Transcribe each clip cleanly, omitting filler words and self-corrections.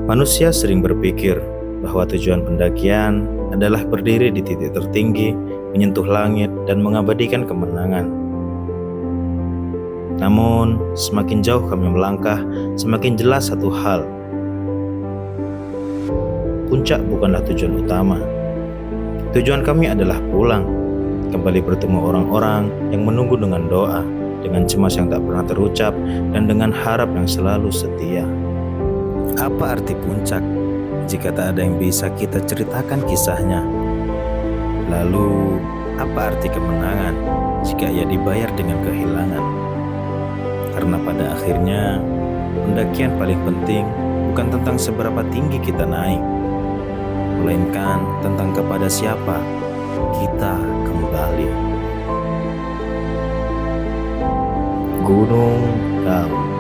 Manusia sering berpikir bahwa tujuan pendakian adalah berdiri di titik tertinggi, menyentuh langit, dan mengabadikan kemenangan. Namun, semakin jauh kami melangkah, semakin jelas satu hal. Puncak bukanlah tujuan utama. Tujuan kami adalah pulang, kembali bertemu orang-orang yang menunggu dengan doa, dengan cemas yang tak pernah terucap, dan dengan harap yang selalu setia. Apa arti puncak jika tak ada yang bisa kita ceritakan kisahnya? Lalu, apa arti kemenangan jika ia dibayar dengan kehilangan? Karena pada akhirnya, pendakian paling penting bukan tentang seberapa tinggi kita naik, melainkan tentang kepada siapa kita kembali. Gunung Kawi.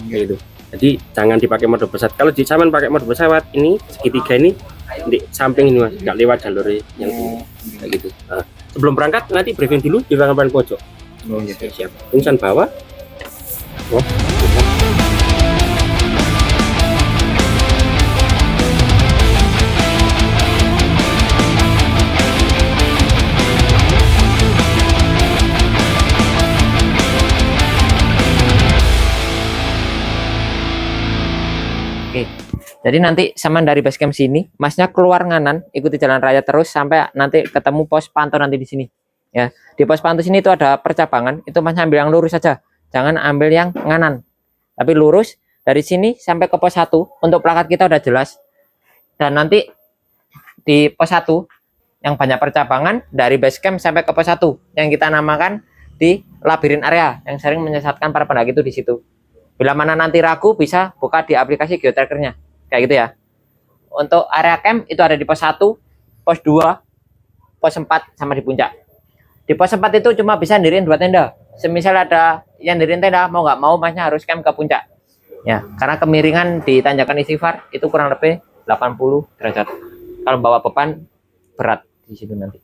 Gitu. Jadi jangan dipakai mode pesawat. Kalau di zaman pakai mode pesawat ini segitiga ini di samping ini mas, nggak lewat jalur yang ini. Kayak gitu. Nah, sebelum berangkat nanti briefing dulu di ruangan pojok. Siap. Pingsan bawah. Oh, Oke, jadi nanti saman dari base camp sini, masnya keluar nganan, ikuti jalan raya terus sampai nanti ketemu pos pantau nanti di sini. Ya, di pos pantau sini itu ada percabangan, itu masnya ambil yang lurus saja, jangan ambil yang nganan, tapi lurus dari sini sampai ke pos 1. Untuk plakat kita udah jelas. Dan nanti di pos 1 yang banyak percabangan dari base camp sampai ke pos 1 yang kita namakan di labirin area yang sering menyesatkan para pendaki itu di situ. Bila mana nanti ragu bisa buka di aplikasi geotrackernya. Kayak gitu ya. Untuk area camp itu ada di pos 1, pos 2, pos 4 sama di puncak. Di pos 4 itu cuma bisa ndirin 2 tenda. Semisal ada yang ndirin tenda mau nggak mau masnya harus camp ke puncak. Ya, karena kemiringan di tanjakan Istighfar itu kurang lebih 80 derajat. Kalau bawa beban berat di situ nanti.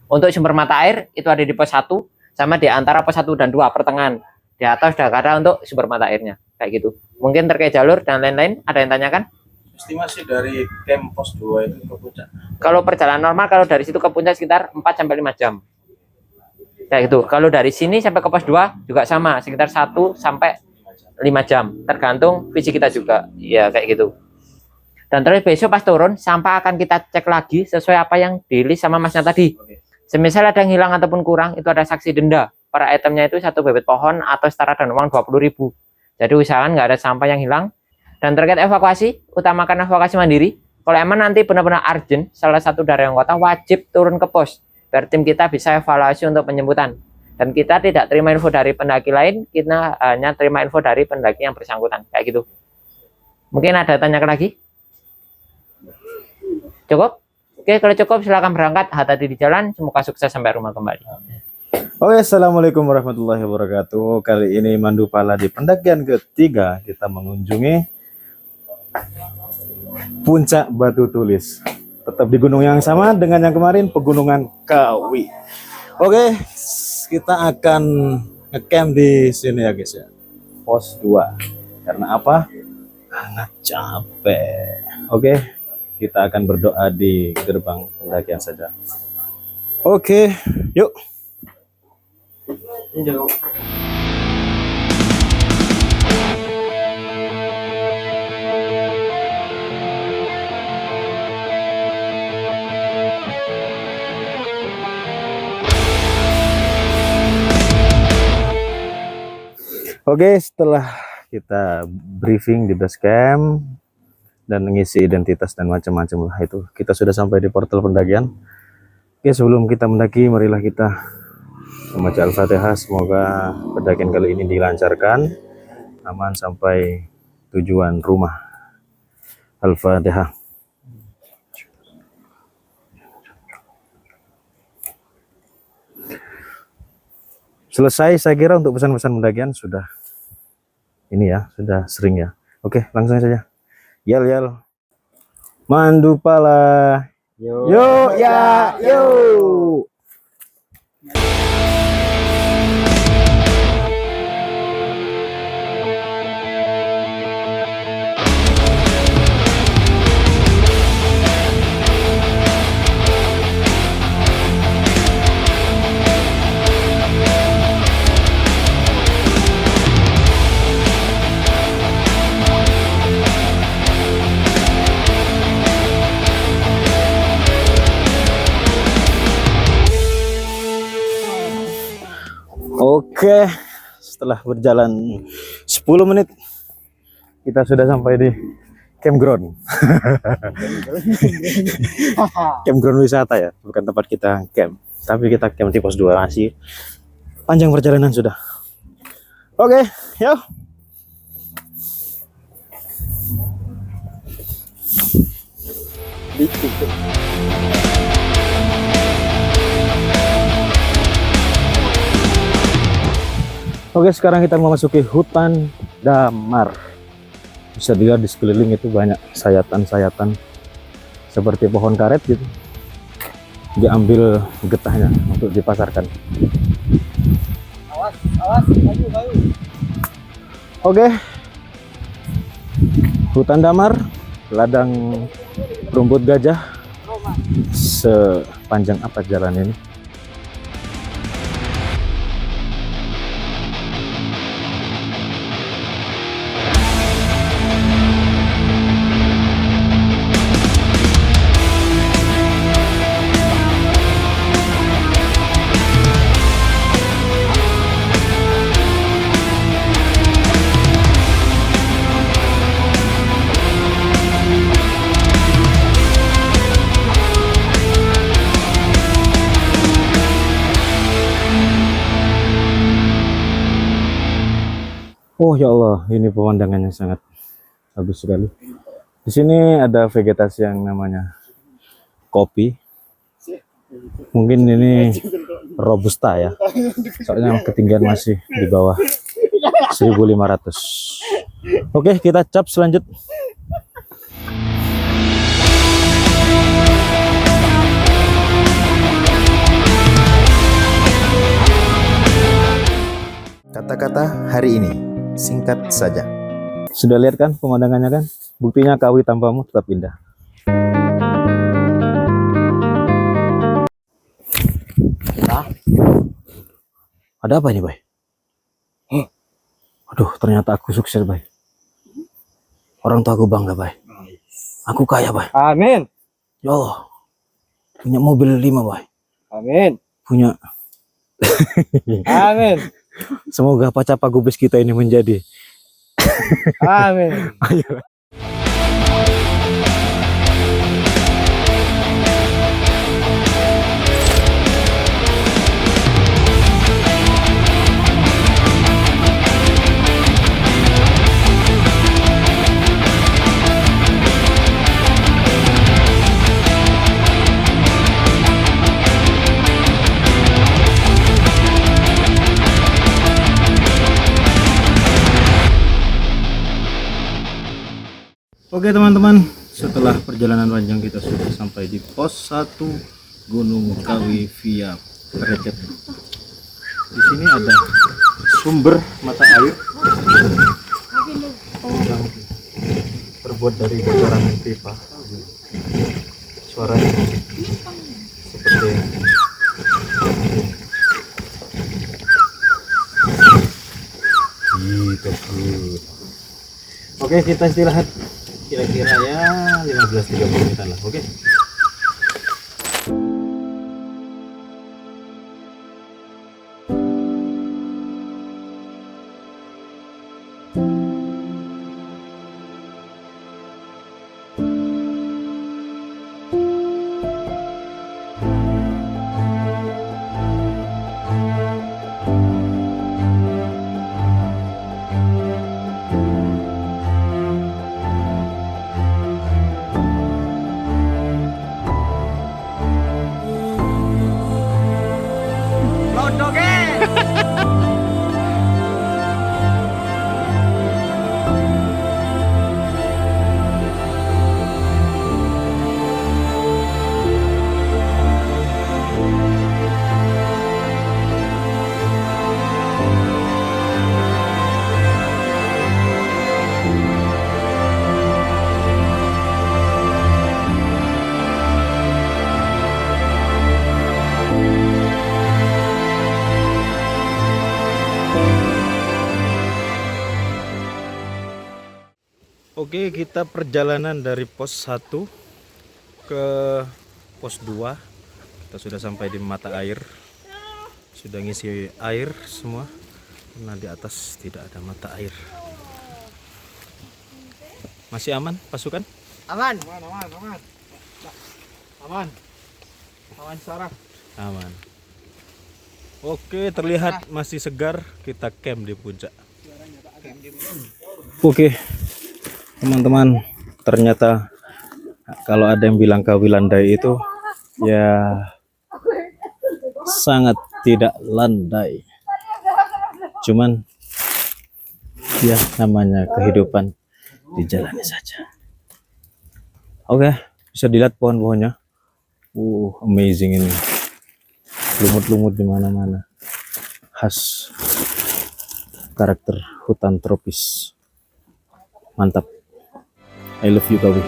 Untuk sumber mata air itu ada di pos 1 sama di antara pos 1 dan 2 pertengahan. Di atas sudah ada untuk sumber mata airnya kayak gitu. Mungkin terkait jalur dan lain-lain ada yang tanyakan? Estimasi dari camp pos 2 itu ke puncak. Kalau perjalanan normal kalau dari situ ke puncak sekitar 4 sampai 5 jam. Kayak gitu. Kalau dari sini sampai ke pos 2 juga sama, sekitar 1 sampai 5 jam. Tergantung visi kita juga. Ya kayak gitu. Dan terus besok pas turun sampah akan kita cek lagi sesuai apa yang di-list sama masnya tadi. Semisal ada yang hilang ataupun kurang, itu ada saksi denda. Per itemnya itu 1 bebet pohon atau setara dengan uang 20.000. Jadi usahakan nggak ada sampah yang hilang. Dan terkait evakuasi, utamakan evakuasi mandiri. Kalau emang nanti benar-benar urgent, salah satu dari anggota wajib turun ke pos. Biar tim kita bisa evaluasi untuk penjemputan. Dan kita tidak terima info dari pendaki lain, kita hanya terima info dari pendaki yang bersangkutan. Kayak gitu. Mungkin ada tanyakan lagi? Cukup? Oke, kalau cukup silakan berangkat. Hati-hati di jalan. Semoga sukses sampai rumah kembali. Oke, assalamualaikum warahmatullahi wabarakatuh. Kali ini Mandu Pala di pendakian ketiga kita mengunjungi Puncak Batu Tulis. Tetap di gunung yang sama dengan yang kemarin, Pegunungan Kawi. Oke, kita akan ngecamp di sini ya guys ya. Pos 2. Karena apa? Sangat capek. Oke, kita akan berdoa di gerbang pendakian saja. Oke, yuk. Oke, setelah kita briefing di base camp dan mengisi identitas dan macam-macam lah itu, kita sudah sampai di portal pendakian. Oke, sebelum kita mendaki, marilah kita membaca Al-Fatihah. Semoga pendakian kali ini dilancarkan, aman sampai tujuan rumah. Al-Fatihah. Selesai saya kira untuk pesan-pesan pendakian sudah ini ya, sudah sering ya. Oke, langsung saja. Yel yel. Mandu Pala. Yo ya yo. Oke, setelah berjalan 10 menit kita sudah sampai di campground. Campground wisata ya, bukan tempat kita camp. Tapi kita camp di pos 2 masih panjang perjalanan sudah. Oke, yuk. Oke, sekarang kita memasuki hutan damar. Bisa dilihat di sekeliling itu banyak sayatan-sayatan seperti pohon karet gitu. Diambil getahnya untuk dipasarkan. Awas, kayu. Oke. Hutan damar, ladang rumput gajah. Sepanjang apa jalan ini? Oh ya Allah, ini pemandangannya sangat bagus sekali. Di sini ada vegetasi yang namanya kopi. Mungkin ini robusta ya. Soalnya ketinggian masih di bawah 1.500. Oke, kita cap selanjut. Kata-kata hari ini singkat saja. Sudah lihat kan pemandangannya kan? Buktinya kawi tanpamu tetap indah. Ada apa ini, Bay? Aduh, ternyata aku sukses, Bay. Orang tua aku bangga, Bay. Aku kaya, Bay. Amin. Ya Allah. Punya mobil 5, Bay. Amin. Punya. Amin. Semoga pacapa gubes kita ini menjadi. Amin. Ayo. Oke teman-teman, setelah perjalanan panjang kita sudah sampai di pos 1 Gunung Kawi via Recet. Di sini ada sumber mata air yang terbuat dari bocoran pipa. Suaranya seperti gitu. Oke, kita istirahat kira-kira ya 15-30 menitan lah. Oke. Oke, kita perjalanan dari pos 1 ke pos 2. Kita sudah sampai di mata air. sudah ngisi air semua karena di atas tidak ada mata air. Masih aman pasukan? Aman. Aman saraf. Aman. Oke, terlihat masih segar. Kita camp di puncak. Oke, teman-teman, ternyata kalau ada yang bilang Kawi landai itu ya sangat tidak landai. Cuman ya namanya kehidupan, dijalani saja. Oke, bisa dilihat pohon-pohonnya. Amazing ini. Lumut-lumut di mana-mana. Khas karakter hutan tropis. Mantap. I love you, Kawi.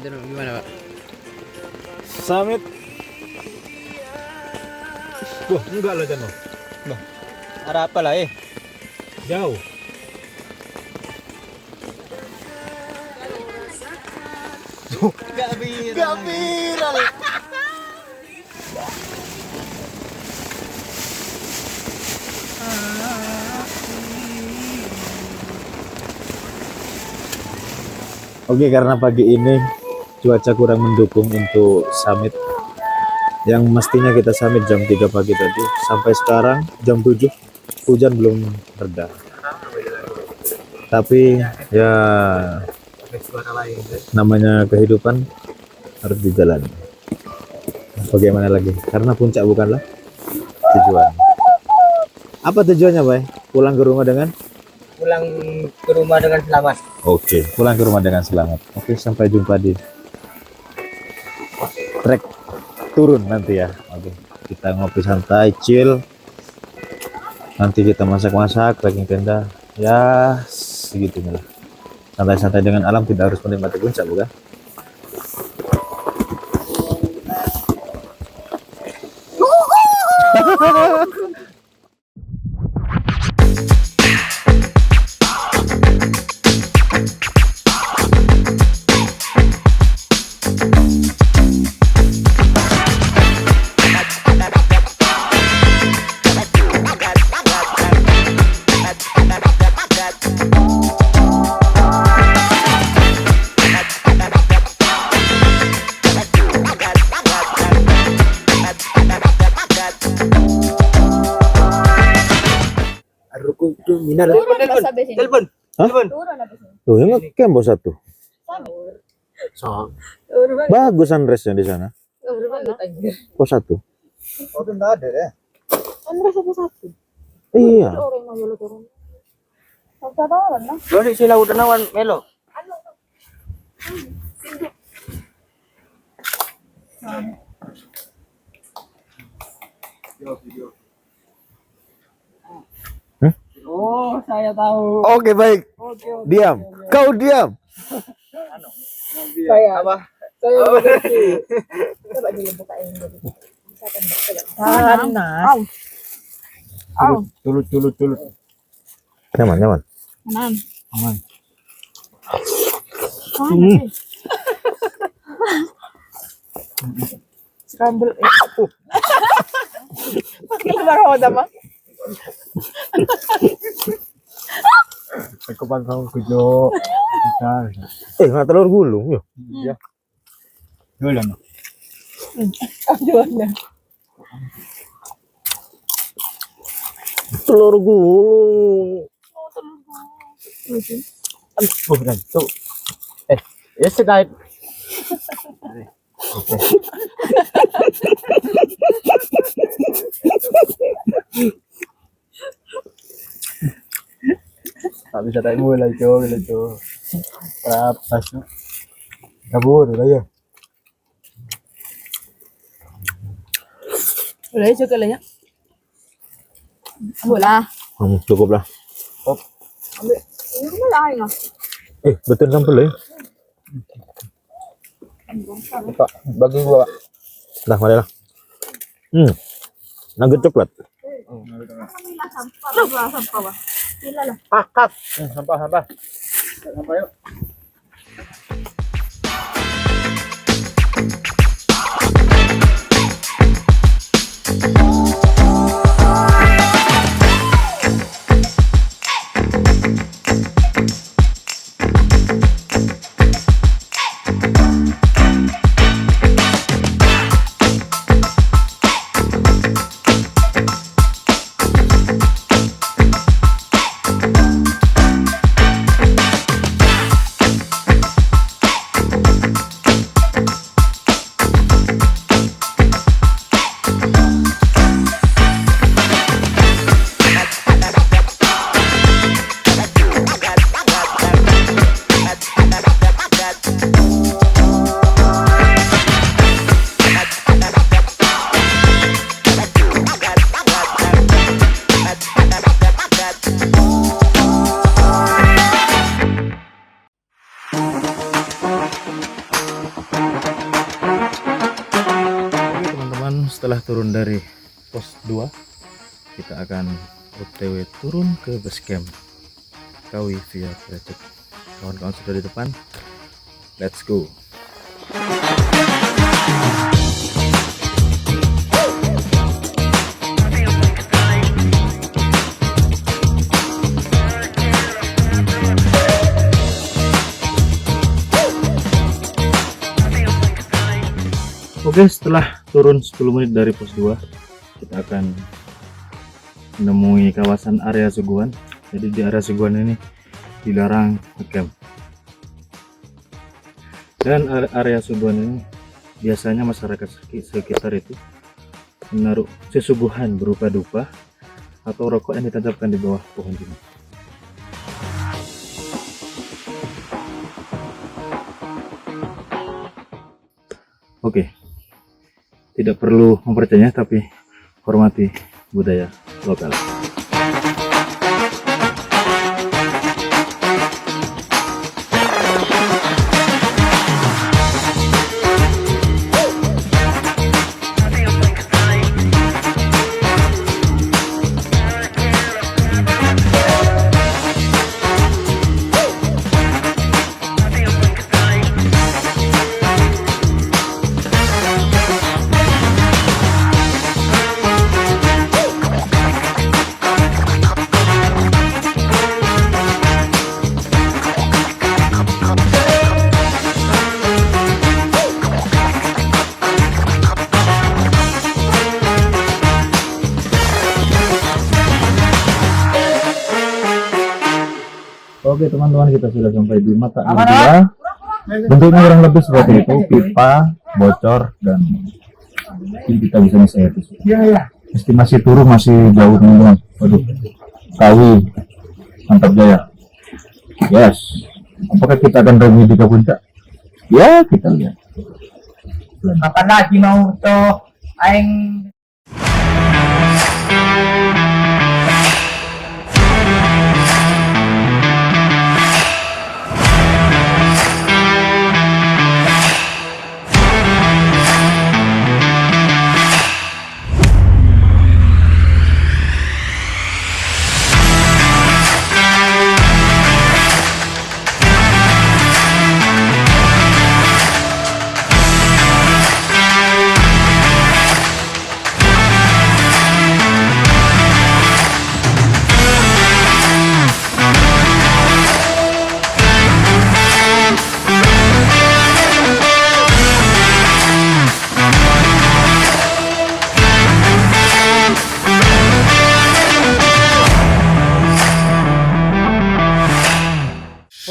Jadi gimana, Pak? Summit. Wah, enggak loh Jano. Ada apa lah Jauh. Gak viral. Oke, karena pagi ini cuaca kurang mendukung untuk summit. Yang mestinya kita summit jam 3 pagi tadi, sampai sekarang jam 7 hujan belum reda. Tapi ya namanya kehidupan harus dijalani. Bagaimana lagi? Karena puncak bukanlah tujuan. Apa tujuannya, Bay? Pulang ke rumah dengan selamat. Oke, pulang ke rumah dengan selamat. Oke, sampai jumpa di trek turun nanti ya. Oke, kita ngopi santai, chill. Nanti kita masak-masak, packing tenda. Ya, segitunya lah. Santai-santai dengan alam, tidak harus menikmati puncak, bukan? Telepon. Hah? Tuh, yang ngecamp bos satu. Bagus sunrise-nya di sana. Pos satu. Oh, itu enggak ada ya. Iya. Lo di sila udah nawan melo. Oh, saya tahu. Oke, baik. Diam. Kau diam. Saya apa? Saya mengerti. Coba dulu bukain dulu. Panas. Tulut. Nyaman. Aman. Scramble. Pakai lebar hoda mah. Aku pantau kujo. Bentar. Nggak telur gulung yuk. Dulu no. Aduh. Telur gulung. Bukan tuh. Ya sedai. Tak bisa tak mulai coba itu. Apa sih? Kabur lah ya. Boleh juga lah ya. Boleh. Cukup lah. Ambil. Ini kan lain ah. Betul sampai lah. Pak, bagi gua. Dah, mari lah. Nugget coklat. Sampah. Gila lah. Pakat. Sampah. Sampah yuk. Setelah turun dari pos 2, kita akan OTW turun ke base camp Kawi via Cilacap. Kawan-kawan sudah di depan, let's go. Oke, setelah turun 10 menit dari pos 2, kita akan menemui kawasan area suguhan. Jadi di area suguhan ini dilarang ngecamp. Dan area suguhan ini biasanya masyarakat sekitar itu menaruh sesuguhan berupa dupa atau rokok yang ditancapkan di bawah pohon ini. Oke. Tidak perlu mempercayainya, tapi hormati budaya lokal. Oke teman-teman, kita sudah sampai di mata air gua. Bentuknya kurang lebih seperti itu, pipa bocor dan ini kita bisa air. Estimasi turun masih jauh teman-teman. Waduh, Kawi, mantap jaya. Yes, apakah kita akan remedi ke puncak? Ya, kita lihat. Kapan lagi mau tuh aing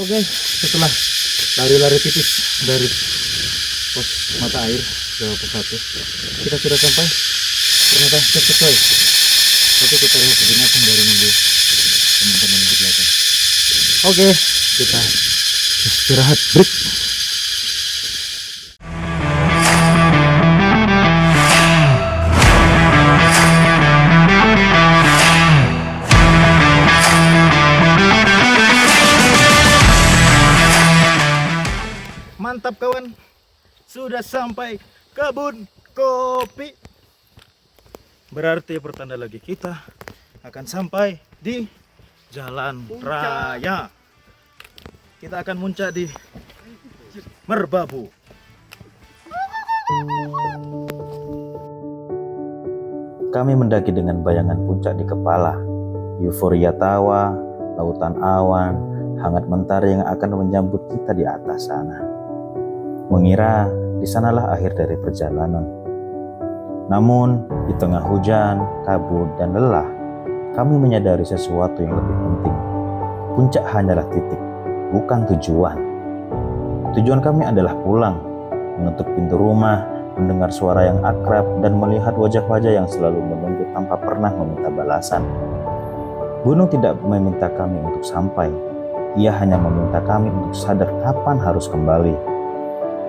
Oke, setelah lari-lari tipis dari pos mata air ke pos 1, kita sudah sampai. Ternyata sesuai. Oke, kita lihat sejenak dari minggu teman-teman di belakang. Oke, kita istirahat break. Mantap kawan, sudah sampai kebun kopi. Berarti pertanda lagi kita akan sampai di jalan raya. Kita akan muncak di Merbabu. Kami mendaki dengan bayangan puncak di kepala, euforia tawa, lautan awan, hangat mentari yang akan menyambut kita di atas sana. Mengira di sanalah akhir dari perjalanan. Namun, di tengah hujan, kabut, dan lelah, kami menyadari sesuatu yang lebih penting. Puncak hanyalah titik, bukan tujuan. Tujuan kami adalah pulang, mengetuk pintu rumah, mendengar suara yang akrab, dan melihat wajah-wajah yang selalu menunggu tanpa pernah meminta balasan. Gunung tidak meminta kami untuk sampai, ia hanya meminta kami untuk sadar kapan harus kembali.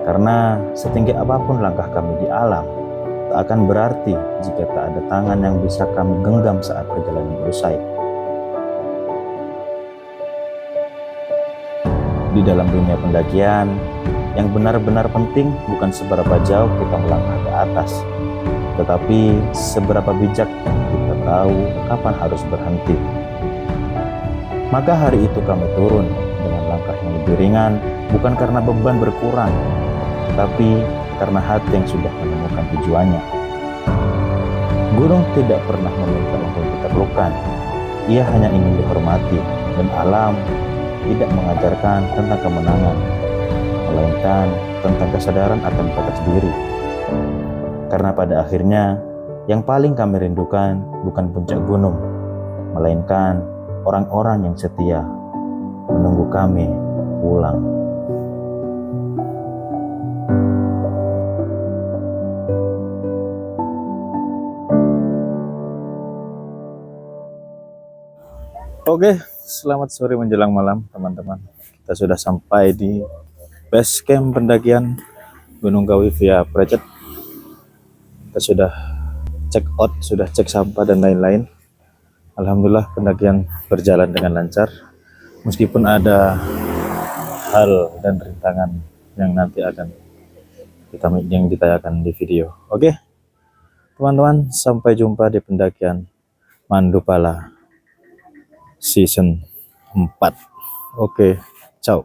Karena setinggi apapun langkah kami di alam, tak akan berarti jika tak ada tangan yang bisa kami genggam saat perjalanan usai. Di dalam dunia pendakian, yang benar-benar penting bukan seberapa jauh kita melangkah ke atas, tetapi seberapa bijak kita tahu kapan harus berhenti. Maka hari itu kami turun dengan langkah yang lebih ringan, bukan karena beban berkurang, tapi karena hati yang sudah menemukan tujuannya. Gunung tidak pernah meminta untuk ditaklukkan, ia hanya ingin dihormati, dan alam tidak mengajarkan tentang kemenangan, melainkan tentang kesadaran akan batas diri. Karena pada akhirnya, yang paling kami rindukan bukan puncak gunung, melainkan orang-orang yang setia menunggu kami pulang. Oke, selamat sore menjelang malam teman-teman. Kita sudah sampai di base camp pendakian Gunung Kawi via Precet. Kita sudah check out, sudah cek sampah dan lain-lain. Alhamdulillah pendakian berjalan dengan lancar. Meskipun ada hal dan rintangan yang nanti akan yang ditayangkan di video. Oke, teman-teman, sampai jumpa di pendakian Mandupala season 4. Oke, ciao.